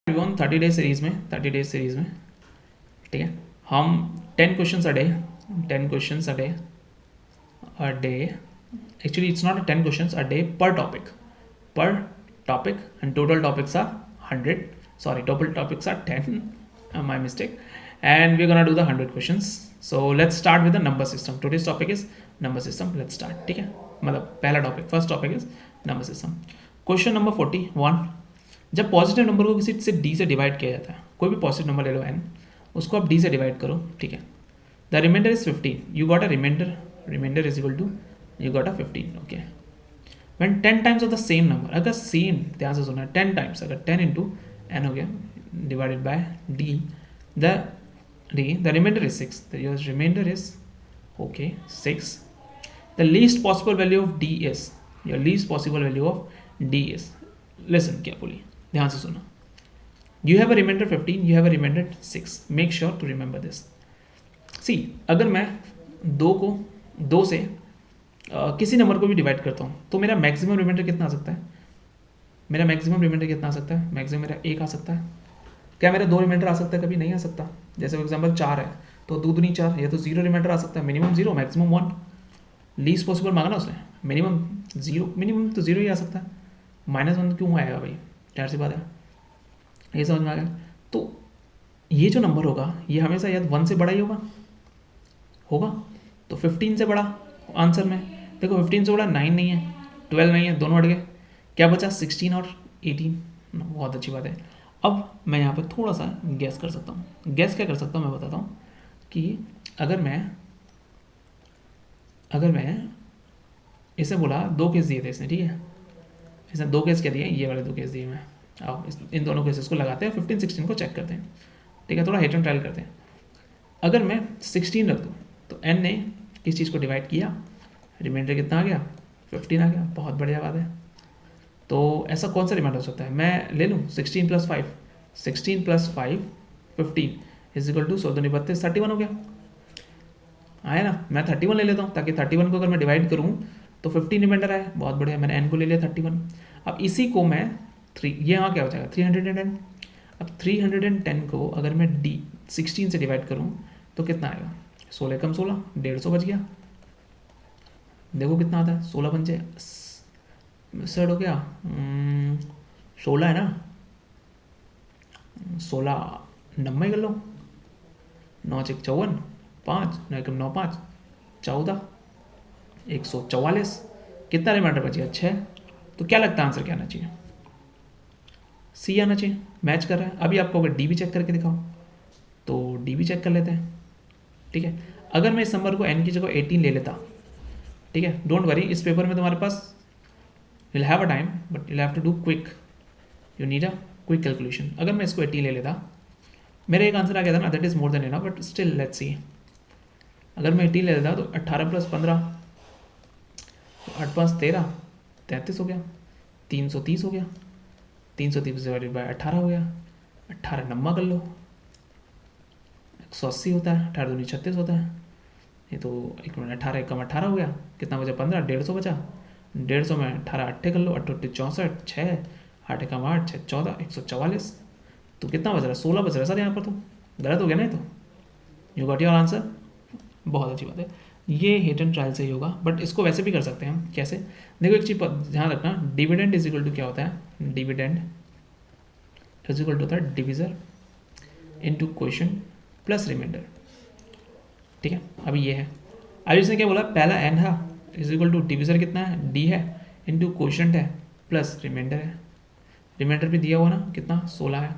Everyone 30 days series में ठीक है, हम 10 questions a day 10 questions a day actually it's not 10 questions a day पर topic and total topics are 100, sorry, total topics are 10, my mistake, and we're gonna do the 100 questions. So let's start with the number system. Today's topic is number system. Let's start. ठीक है, मतलब पहला topic, first topic is number system. Question number 41. जब positive number को किसी से D से divide किया जाता है, कोई भी पॉजिटिव नंबर ले लो n, उसको आप डी से डिवाइड करो. ठीक है, the remainder is 15. You got a remainder is equal to you got a 15. Okay, when 10 times of the same number, अगर सेम, ध्यान से सुना, 10 टाइम्स, अगर 10 इंटू n हो गया divided by D, the remainder is 6. Your remainder is okay 6. The least possible value of d is, your least possible value of d is, listen carefully, ध्यान से सुनो. You have a remainder 15, you have a remainder 6. Make sure to remember this. See, अगर मैं दो से किसी number को भी डिवाइड करता हूँ तो मेरा मैक्सिमम रिमाइंडर कितना आ सकता है? मैक्सिमम मेरा 1 आ सकता है. क्या मेरा 2 रिमाइंडर आ सकता है? कभी नहीं आ सकता. जैसे फॉर एग्जाम्पल 4 है तो 2 दूनी 4, या तो 0 रिमाइंडर आ सकता है. Minimum 0, maximum 1. लीस्ट पॉसिबल मांगा ना उसने, मिनिमम 0 ही आ सकता है. -1 क्यों आएगा भाई? ढेर सी बात है, ये समझ में आ गया. तो ये जो नंबर होगा ये हमेशा या 1 से बड़ा ही होगा. तो 15 से बड़ा आंसर में देखो, 15 से बड़ा 9 नहीं है, 12 नहीं है, दोनों हट गए. क्या बचा? 16 और 18. बहुत अच्छी बात है. अब मैं यहाँ पे थोड़ा सा गैस कर सकता हूँ. गैस क्या कर सकता हूँ मैं बताता हूँ कि अगर मैं इसे बोला, 2 केस दिए थे इसने, ठीक है, इसने 2 केस क्या दिए, ये वाले 2 केस दिए मैं. अब इन दोनों केसेस को लगाते हैं, 15 16 को चेक करते हैं. ठीक है, थोड़ा हिट एंड ट्रायल करते हैं. अगर मैं 16 रख दूँ तो n ने किस चीज़ को डिवाइड किया, रिमाइंडर कितना आ गया? 15 आ गया. बहुत बढ़िया बात है. तो ऐसा कौन सा रिमाइंडर हो सकता है? मैं ले लूँ 16 + 5, 16 + 5 15 इज इक्वल टू 16 32, 31 हो गया. आया ना? मैं 31 ले लेता हूँ ताकि 31 को अगर मैं डिवाइड करूँ तो 15 रिमाइंडर आए. बहुत बढ़िया, मैंने n को ले लिया 31. अब इसी को मैं 3, ये यहाँ क्या हो जाएगा? 310. अब 310 को अगर मैं 16 से डिवाइड करूँ तो कितना आएगा? 16 कम 16, 150 बच गया. देखो कितना आता है, 16 बन जाए सेट हो गया. 16 है ना, 16 नब्बे कर लो. 9 × 54, 5 9 × 9 5 14, 144. कितना रिमाइंडर बच गया? 6. तो क्या लगता है आंसर क्या आना चाहिए? सी आना चाहिए. मैच कर रहा है. अभी आपको अगर डी भी चेक करके दिखाओ तो डी भी चेक कर लेते हैं. ठीक है, अगर मैं इस नंबर को n की जगह 18 ले लेता, ठीक है, डोंट वरी, इस पेपर में तुम्हारे पास you'll have a time but you'll have to do quick, you need a quick calculation. अगर मैं इसको 80 ले लेता, मेरा एक आंसर आ गया था ना, that is more than enough, but still let's see. अगर मैं 80 ले लेता तो 18 + 15, 8 5 13, 33 हो गया. 330 हो गया. 330 डिवाइडेड बाय 18 हो गया. 18 नम्मा कर लो, 180 होता है. 18 दूनी 36 होता है. ये तो 1 मिनट, 18 कम 18 हो गया. कितना बचा? 15, 150 बचा. 150 में 18 8 कर लो, 8 64, 6 8 कम 8 6 14, 144. तो कितना बच रहा है? 16 बच रहा है सर यहाँ पर. तो गलत हो गया नहीं? तो यू गॉट योर आंसर. बहुत अच्छी बात है. ये हिट एंड ट्रायल से ही होगा, बट इसको वैसे भी कर सकते हैं हम. कैसे? देखो एक चीज़ ध्यान रखना, डिविडेंड इज इक्वल टू क्या होता है? डिविडेंड इज इक्वल टू होता है divisor into quotient plus remainder. ठीक है, अभी ये है. अभी इसने क्या बोला? पहला n है इज इक्वल टू डिविजर कितना है? d है इनटू क्वोशिएंट है प्लस रिमाइंडर है. रिमाइंडर भी दिया हुआ ना, कितना? 16 है.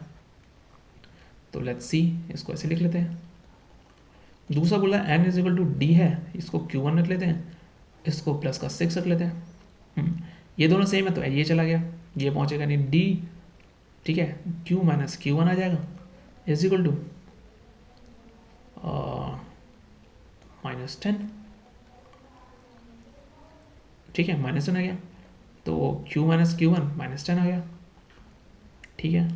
तो लेट्स सी, इसको ऐसे लिख लेते हैं. दूसरा बोला n is equal to d है, इसको q1 रख लेते हैं, इसको प्लस का 6 रख लेते हैं. ये दोनों सेम है तो ये चला गया, ये पहुंचेगा नहीं. d, ठीक है, q - q1 आ जाएगा इज इक्वल टू -10. ठीक है, -10 आ गया. तो q - q1 -10 आ गया. ठीक है,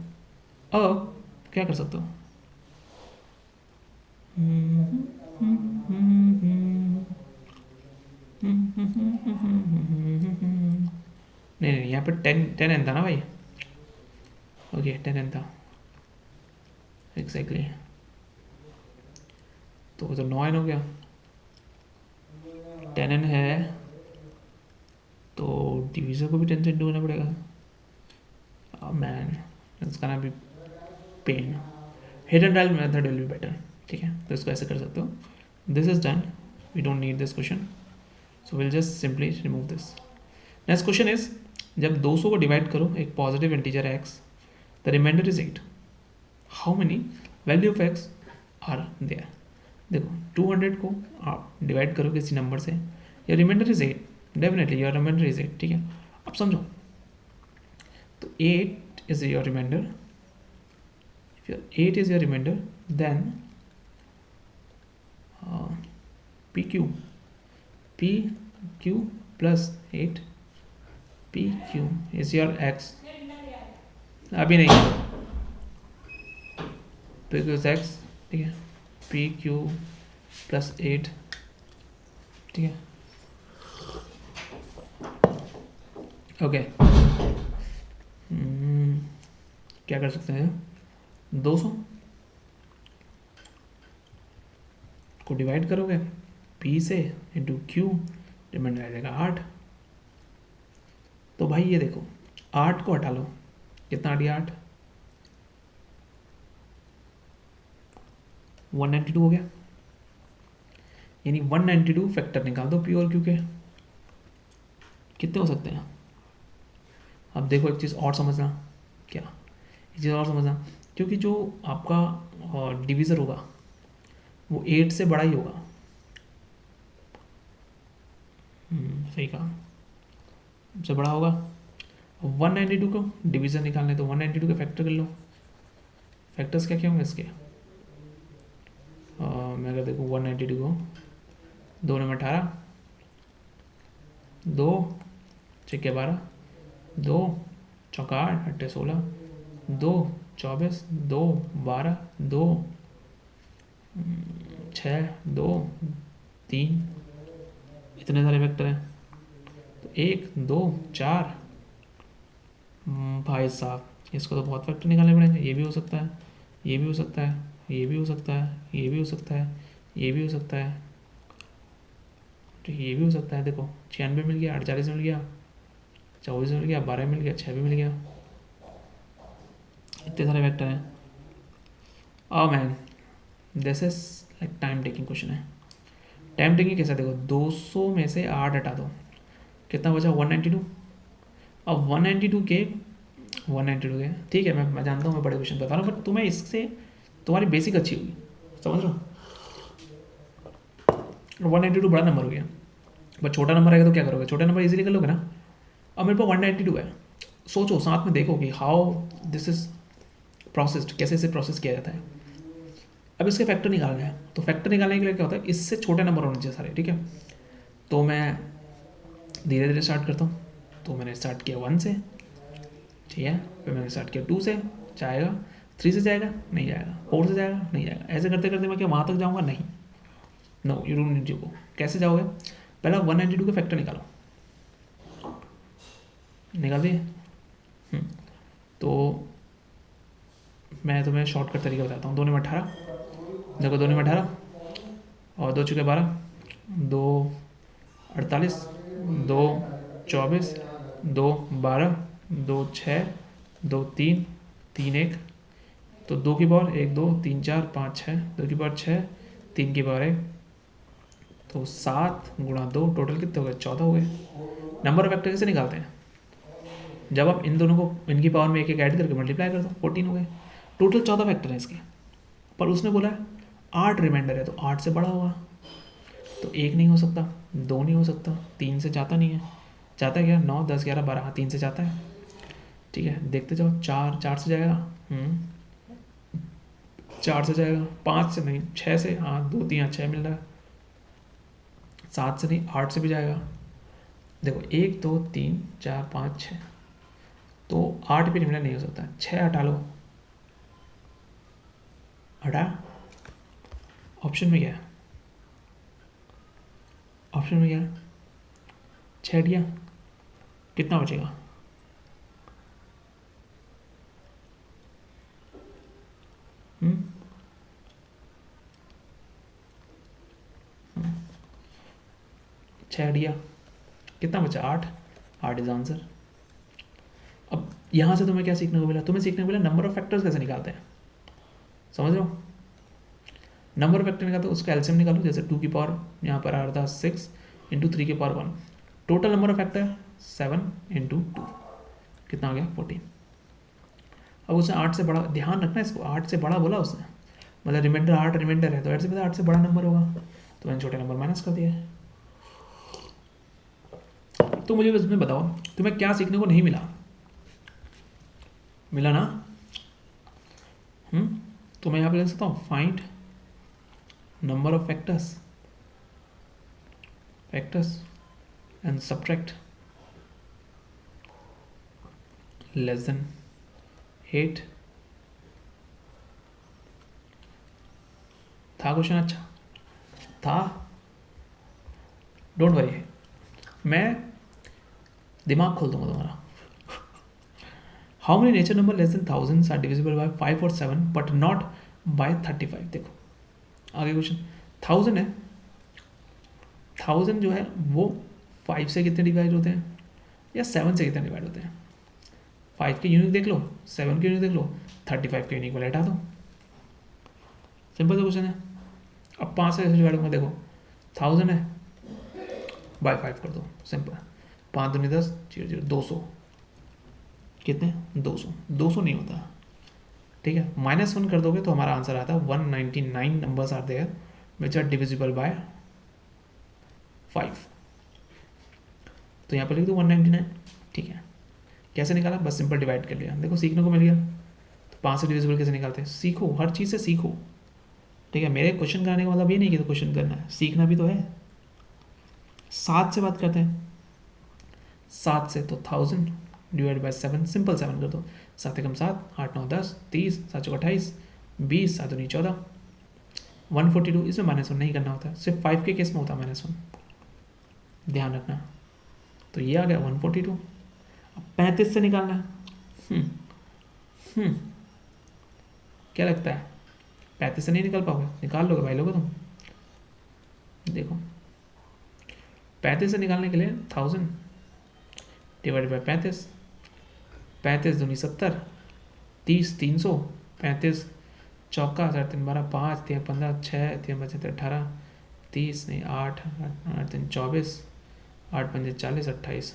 अब क्या कर सकते हो? नहीं, यहाँ पर 10 10 n था ना भाई. ओके, 10 n था. एग्जैक्टली। तो 9n हो गया, 10n है तो डिवीजर को भी 10 से इंटू करना पड़ेगा। Man it's gonna be pain. Hit and trial method will be better, ठीक है। तो इसको ऐसे कर सकते हो। This is done, we don't need this question, so will just simply remove this. Next question is, जब 200 को डिवाइड करो एक positive integer x, the remainder is 8, how many value of x are there. देखो 200 को आप divide करो किसी number से, या remainder is 8, definitely your remainder is 8, ठीक है। अब समझो, तो 8 is your remainder, if your 8 is your remainder, then pq plus 8, pq is your x, अभी नहीं, pq is x, ठीक है, pq plus 8, ठीक है, ओके। क्या कर सकते हैं, 200 को डिवाइड करोगे p से इंटू q, रिमाइंडर आ जाएगा 8। तो भाई ये देखो 8 को हटा लो, कितना आ गया 8, 192 हो गया, यानी 192 फैक्टर निकाल दो p और q के, कितने हो सकते हैं। अब देखो एक चीज़ और समझना, क्या एक चीज़ और समझना, क्योंकि जो आपका डिवीज़र होगा वो 8 से बड़ा ही होगा, सही कहा, सबसे बड़ा होगा। 192 को डिवीज़र निकालने, तो 192 के फैक्टर कर लो। फैक्टर्स क्या क्या होंगे इसके, मैं अगर देखूँ 192 को, 2 में 18, 2 छक्के 12, 2 चौका 8, 8 16, 2 24, 2 12, 2 6, 2 3, इतने सारे फैक्टर हैं। तो 1 2 4, भाई साहब इसको तो बहुत फैक्टर निकालने पड़ेंगे। ये भी हो सकता है, ये भी हो सकता है, ये भी हो सकता है, ये भी हो सकता है, ये भी हो सकता है, तो ये भी हो सकता है। देखो 96 मिल गया, 48 मिल गया, 24 मिल गया, 12 मिल गया, 6 भी मिल गया, इतने सारे वेक्टर हैं। Man this is like time taking question है। टाइम टेकिंग कैसा, देखो 200 में से 8 हटा दो, कितना बचा 192। अब 192 के ठीक है, मैं जानता हूँ मैं बड़े क्वेश्चन बता रहा हूँ, बट तुम्हें इससे तुम्हारी बेसिक अच्छी होगी, समझ रहे हो। 192 बड़ा नंबर हो गया, बट छोटा नंबर आएगा तो क्या करोगे, छोटा नंबर इजीली कर लोगे ना। अब मेरे पास 192 है, सोचो साथ में देखो कि हाउ दिस इज प्रोसेस्ड, कैसे इसे प्रोसेस किया जाता है। अब इसके फैक्टर निकालना है, तो फैक्टर निकालने के लिए क्या होता है, इससे छोटे नंबर होने चाहिए सारे, ठीक है। तो मैं धीरे धीरे स्टार्ट करता हूँ। तो मैंने स्टार्ट किया 1 से, ठीक है, फिर मैंने स्टार्ट किया 2 से, जाएगा 3 से, जाएगा नहीं जाएगा, 4 से जाएगा नहीं जाएगा, ऐसे करते करते मैं क्या वहाँ तक जाऊँगा, नहीं, no you don't need to go. कैसे जाओगे, पहले 192 के फैक्टर निकालो, निकाल दिए। तो मैं तुम्हें शॉर्टकट तरीका बताता हूँ। 2 में 18, देखो 2 में 18 और 2 चुके 12, 2 48, 2 24, 2 12, 2 6, 2 3, 3 1, तो 2 की पावर 1 2 3 4 5 6, 2 की पावर 6, 3 की पावर 1, तो 7 गुणा 2, टोटल कितने हो गए, 14 हो गए। नंबर ऑफ फैक्टर कैसे निकालते हैं, जब आप इन दोनों को इनकी पावर में एक एक ऐड करके मल्टीप्लाई कर दो, 14 हो गए। टोटल 14 फैक्टर हैं इसके, पर उसने बोला है 8 रिमाइंडर है, तो 8 से बड़ा होगा, तो 1 नहीं हो सकता, 2 नहीं हो सकता, 3 से जाता नहीं है, जाता है क्या 9 10 11 12, 3 से जाता है, ठीक है। देखते जाओ, 4 से जाएगा, 4 से जाएगा, 5 से नहीं, 6 से, हाँ 2 3 6 मिल रहा है, 7 से नहीं, 8 से भी जाएगा। देखो 1 2 3 4 5 6, तो 8 भी रिमाइंडर नहीं हो सकता, 6 हटा लो, हटा, ऑप्शन में क्या है, ऑप्शन में क्या है, 6 हटिया, कितना बचेगा, 6 हटिया, कितना बचा 8, 8 इज आंसर। अब यहाँ से तुम्हें क्या सीखने को मिला, तुम्हें सीखने को मिला नंबर ऑफ फैक्टर्स कैसे निकालते हैं, समझ रहे हो। नंबर ऑफ फैक्टर निकालते हो उसका एलसीएम निकालो, जैसे 2 की पावर यहाँ पर आ रहा था 6 इंटू 3 की power 1, total number of factor 7 into 2, कितना आ गया 14। अब उसने 8 से बड़ा, ध्यान रखना इसको, 8 से बड़ा बोला उसने, मतलब रिमाइंडर 8 रिमाइंडर है तो ऐसे पता 8 से बड़ा नंबर होगा, तो मैंने छोटे नंबर माइनस कर दिया है। तो मुझे इसमें बताओ तुम्हें क्या सीखने को नहीं मिला, मिला ना। तो मैं यहाँ पे लिख सकता हूँ find number of factors and subtract less than 8। था क्वेश्चन, अच्छा था, डोंट वरी, मैं दिमाग खोल दूंगा तुम्हारा। How many nature number less than thousands are divisible by 5 और 7 बट नॉट बाय 35। देखो आगे क्वेश्चन, 1000 है, 1000 जो है वो 5 से कितने डिवाइड होते हैं या 7 से कितने डिवाइड होते हैं। 5 के यूनिट देख लो, 7 के यूनिट देख लो, 35 के यूनिट को हटा दो, सिंपल सा क्वेश्चन है। अब 5 से कैसे डिवाइड होगा, देखो 1000 है बाय 5 कर दो, सिंपल, 5 दूनी 10, 0 0 200, कितने 200, 200 नहीं होता, ठीक है। -1 कर दोगे तो हमारा आंसर आता है 199 numbers are there which are divisible by 5। तो यहाँ पर लिख दो 199, ठीक है। कैसे निकाला, बस सिंपल डिवाइड कर लिया, देखो सीखने को मिल गया। तो 5 से डिविजिबल कैसे निकालते हैं, सीखो, हर चीज़ से सीखो, ठीक है। मेरे क्वेश्चन कराने का मतलब ये नहीं कि तो क्वेश्चन करना है, सीखना भी तो है। 7 से बात करते हैं, 7 से तो 1000 डिवाइड बाय 7, सिंपल 7 कर दो, 7 एकम 7, 8 9 10, 30, 7 चौक 28, 20, 7 दूनी 14, 142। इसमें -1 नहीं करना होता है, सिर्फ 5 के केस में होता है -1, ध्यान रखना। तो ये आ गया 142। अब 35 से निकालना है, क्या लगता है 35 से नहीं निकाल पाओगे, निकाल लोगे भाई लोगे तुम। देखो 35 से निकालने के लिए 1000 डिवाइड बाय 35, 35 दूनी 70, 30 300, 35 चौका 4 3 12, 5 3 15, 6 3 5 18, 30 नहीं 8 8 3 24, 8 5 40, 28।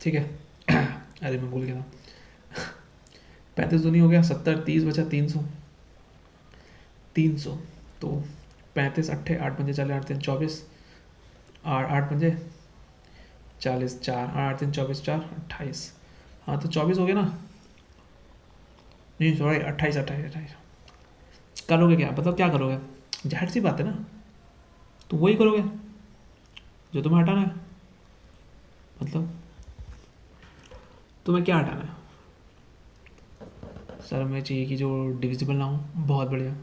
ठीक है, अरे मैं भूल गया था। 35 दूनी हो गया 70, 30 बचा 300, 300 तो 35 8 8 5 40, 8 3 24, 8 5 40, 4 8 3 24, 4 28। हाँ तो 24 हो गया ना, नहीं सॉरी 28 28 28। करोगे क्या, बताओ क्या करोगे, जाहिर सी बात है ना, तो वही करोगे जो तुम्हें हटाना है। मतलब तुम्हें क्या हटाना है, सर हमें चाहिए कि जो डिविजिबल ना हो, बहुत बढ़िया।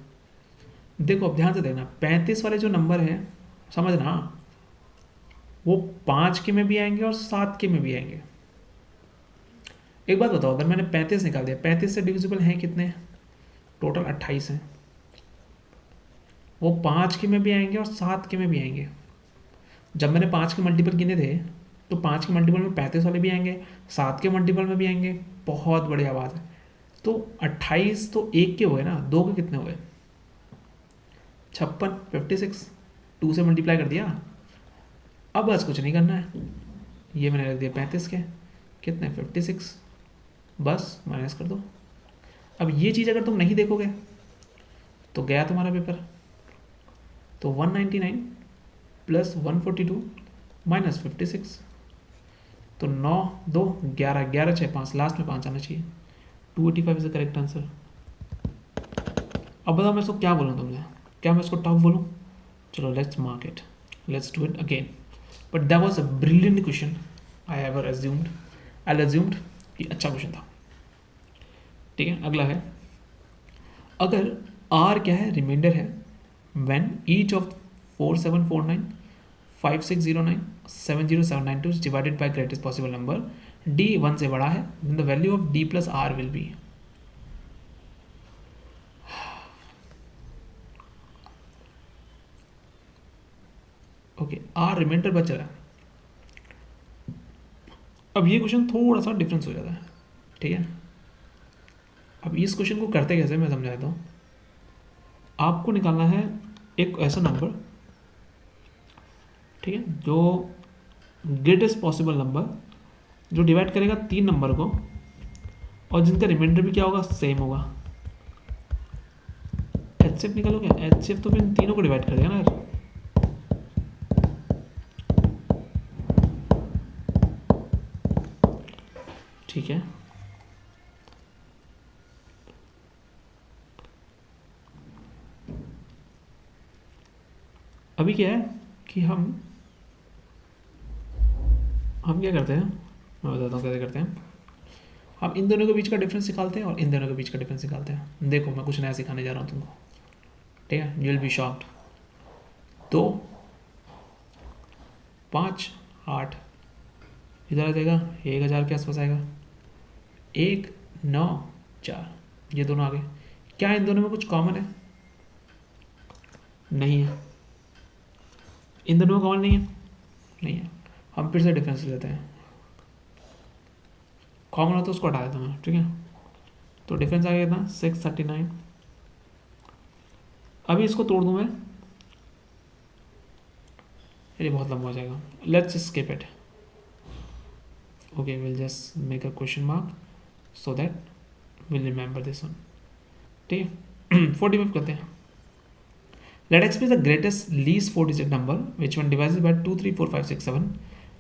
देखो अब ध्यान से देखना, 35 वाले जो नंबर हैं समझना, वो 5 के में भी आएंगे और 7 के में भी आएंगे। एक बात बताओ, अगर मैंने 35 निकाल दिया, 35 से डिविजिबल हैं कितने, टोटल 28 हैं, वो 5 के में भी आएंगे और 7 के में भी आएंगे। जब मैंने 5 के मल्टीपल गिने थे तो 5 के मल्टीपल में 35 वाले भी आएंगे, 7 के मल्टीपल में भी आएंगे। बहुत बढ़िया बात है। तो 28 तो 1 के हुए ना, 2 के कितने हुए 56, 56, 2 से मल्टीप्लाई कर दिया। अब बस कुछ नहीं करना है, ये मैंने रख दिया 35 के कितने 56, बस माइनस कर दो। अब ये चीज़ अगर तुम नहीं देखोगे तो गया तुम्हारा पेपर। तो 199 प्लस 142 माइनस 56, तो 9 2 11, 11 6 5, लास्ट में 5 आना चाहिए। 285 इज द करेक्ट आंसर। अब बताओ मैं इसको क्या बोलूँ तुमसे, क्या मैं इसको टफ बोलूँ, चलो let's mark it, let's do it again. But that was a brilliant question I ever assumed कि अच्छा क्वेश्चन था। ठीक है, अगला है, अगर आर क्या है, रिमाइंडर है, when each of 4749 5609 70792 is divided by greatest possible number, d 1 से बड़ा है, then the value of d plus r will be, okay r remainder बच रहा है। अब ये क्वेश्चन थोड़ा सा डिफरेंस हो जाता है। ठीक है, अब इस क्वेश्चन को करते कैसे मैं समझा देता हूँ। आपको निकालना है एक ऐसा नंबर, ठीक है, जो ग्रेटेस्ट पॉसिबल नंबर जो डिवाइड करेगा 3 नंबर को और जिनका रिमाइंडर भी क्या होगा, सेम होगा। एचसीएफ निकालो क्या, एचसीएफ तो फिर इन तीनों को डिवाइड कर देगा ना यार। ठीक है, अभी क्या है कि हम क्या करते हैं, मैं बताता हूँ कैसे करते हैं। हम इन दोनों के बीच का डिफरेंस निकालते हैं और इन दोनों के बीच का डिफरेंस निकालते हैं। देखो मैं कुछ नया सिखाने जा रहा हूँ तुमको, ठीक है, यू विल बी शॉक्ड। 2 5 8 इधर आ जाएगा, 1000 के आसपास आएगा। 1 9 4 ये दोनों आ गए। क्या इन दोनों में कुछ कॉमन है? नहीं है। इन दोनों में कॉमन नहीं है, नहीं है। हम फिर से डिफरेंस लेते हैं, कॉमन हो तो उसको हटा देता हूँ मैं, ठीक है। तो डिफरेंस आ गया था 639। अभी इसको तोड़ दूँ मैं, ये बहुत लंबा हो जाएगा, let's skip it. Okay, will just make a question mark so that will remember this one. ठीक है, 45 करते हैं। Let x be the greatest least 4-digit number, which when divided by 2, 3, 4, 5, 6, 7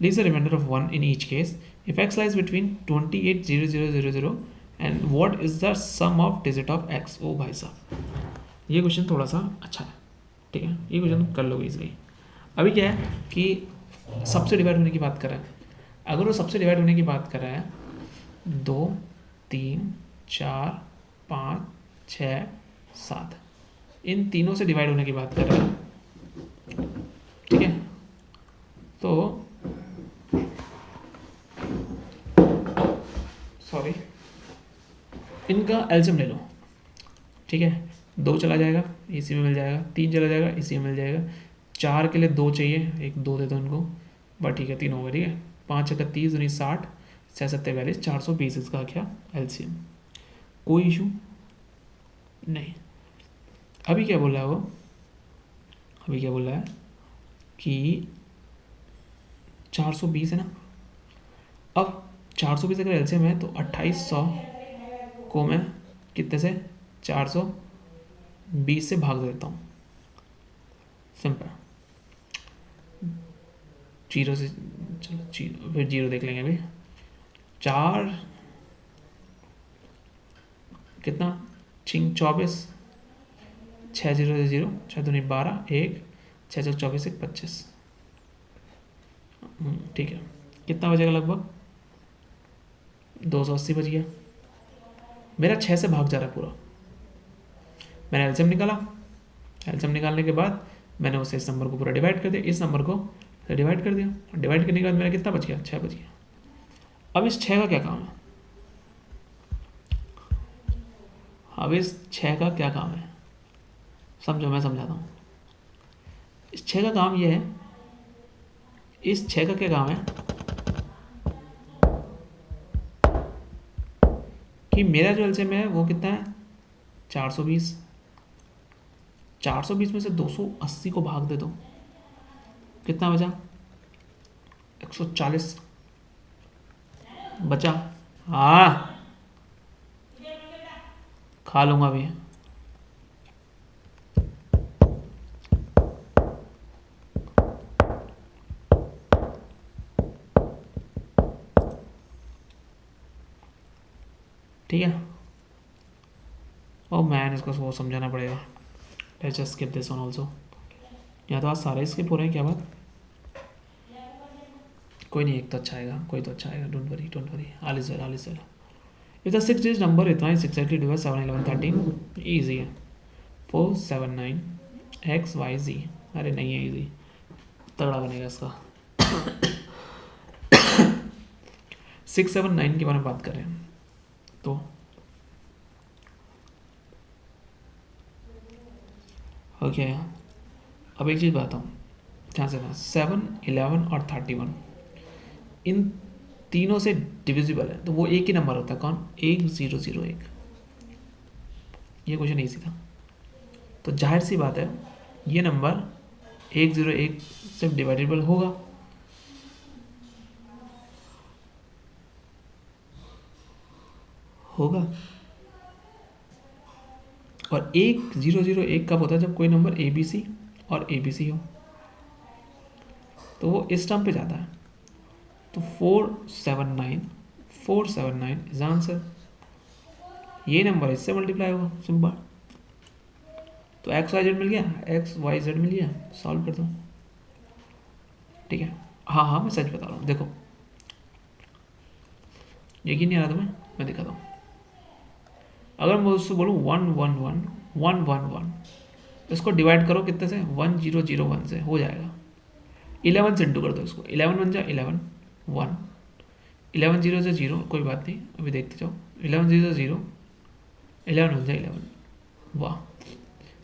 leaves a remainder of 1 in each case. If x lies between 28, 0, 0, 0, 0 and what is the sum of digit of x? ओ भाई साहब, ये question थोड़ा सा अच्छा है, ठीक है, ये क्वेश्चन कर लोगे इजीली। अभी क्या है कि सबसे डिवाइड होने की बात कर रहा है। अगर वो सबसे डिवाइड होने की बात कर रहा है 2 3 4 5 6 7, इन तीनों से डिवाइड होने की बात कर रहा है, ठीक है। तो सॉरी, इनका एलसीएम ले लो, ठीक है। 2 चला जाएगा, इसी में मिल जाएगा। 3 चला जाएगा, इसी में मिल जाएगा। 4 के लिए 2 चाहिए, एक 2 दे दो इनको, बस ठीक है, 3 हो गए, ठीक है। 5 1 30 19 60 6 7 42 420 इसका क्या एलसीएम, कोई इशू नहीं। अभी क्या बोल रहा है वो, अभी क्या बोल रहा है कि 420 है ना। अब 420 अगर एलसीएम है तो 2800 को मैं कितने से 420 से भाग देता हूँ, सिंपल। 0 से चलो 0, फिर 0 देख लेंगे अभी। 4 कितना 24 6 0 से 0 6 2 12 1 6 6 24 1 25, ठीक है। कितना बचेगा, लगभग 280 बच गया। मेरा 6 से भाग जा रहा है पूरा। मैंने एलसीएम निकाला, एलसीएम निकालने के बाद मैंने उसे इस नंबर को पूरा डिवाइड कर दिया, इस नंबर को डिवाइड कर दिया। डिवाइड करने के बाद मेरा कितना बच गया, 6 बच गया। अब इस 6 का क्या काम है, अब इस 6 का क्या काम है समझो, मैं समझाता हूँ। इस 6 का काम ये है, इस 6 का क्या काम है कि मेरा जो एलसीएम है वो कितना है 420। 420 में से 280 को भाग दे दो, कितना बचा 140 बचा। हाँ खा लूंगा अभी। ठीक है, ओ मैन इसको वो समझाना पड़ेगा। Let's just skip this one also. या तो आज सारे स्किप हो रहे हैं, क्या बात। कोई नहीं, एक तो अच्छा आएगा, कोई तो अच्छा आएगा, don't worry, Alice if the 6 digit number इतना इज एक्जैक्टली डिवाइड 7 11 13, ईजी है। 4 7 9 एक्स वाई जी, अरे नहीं है ईजी, तगड़ा बनेगा इसका। 6 7 9 के बारे में बात कर रहे हैं तो हो गया। अब एक चीज़ बताता हूँ, ध्यान से ना, 7 11 और 31 इन तीनों से डिविजिबल है, तो वो एक ही नंबर होता है, कौन? 1001। ये क्वेश्चन ईजी था, तो जाहिर सी बात है ये नंबर 101 से डिवाइडेबल होगा। और 1001 कब होता है? जब कोई नंबर ABC और ABC हो, तो वो इस टर्म पे जाता है। तो 479 इज आंसर। ये नंबर इससे मल्टीप्लाई होगा, सिंपल। तो XYZ मिल गया, XYZ मिल गया, सॉल्व कर दो, ठीक है। हाँ मैं सच बता रहा हूँ, देखो यकीन नहीं आ रहा तुम्हें, मैं दिखाता हूँ। अगर मैं उससे बोलूँ 111 इसको डिवाइड करो कितने से? 1001 से, हो जाएगा। 11 से इंटू कर दो इसको, 11 बन जाए 11 1, 11 0 से 0, कोई बात नहीं, अभी देखते जाओ। 11 0 से 0, 11 बन जाए 11, वाह।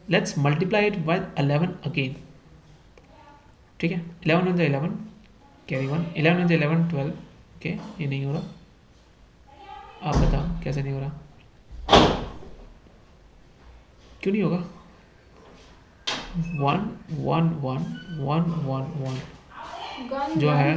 Let's multiply it by 11 again, ठीक है। 11 बन जाए 11, कैरी 1, 11 बन जाए 11 12, ओके। ये नहीं हो रहा, आप बताओ कैसे नहीं हो रहा, क्यों नहीं होगा? 1 1 1 1 1 1 जो है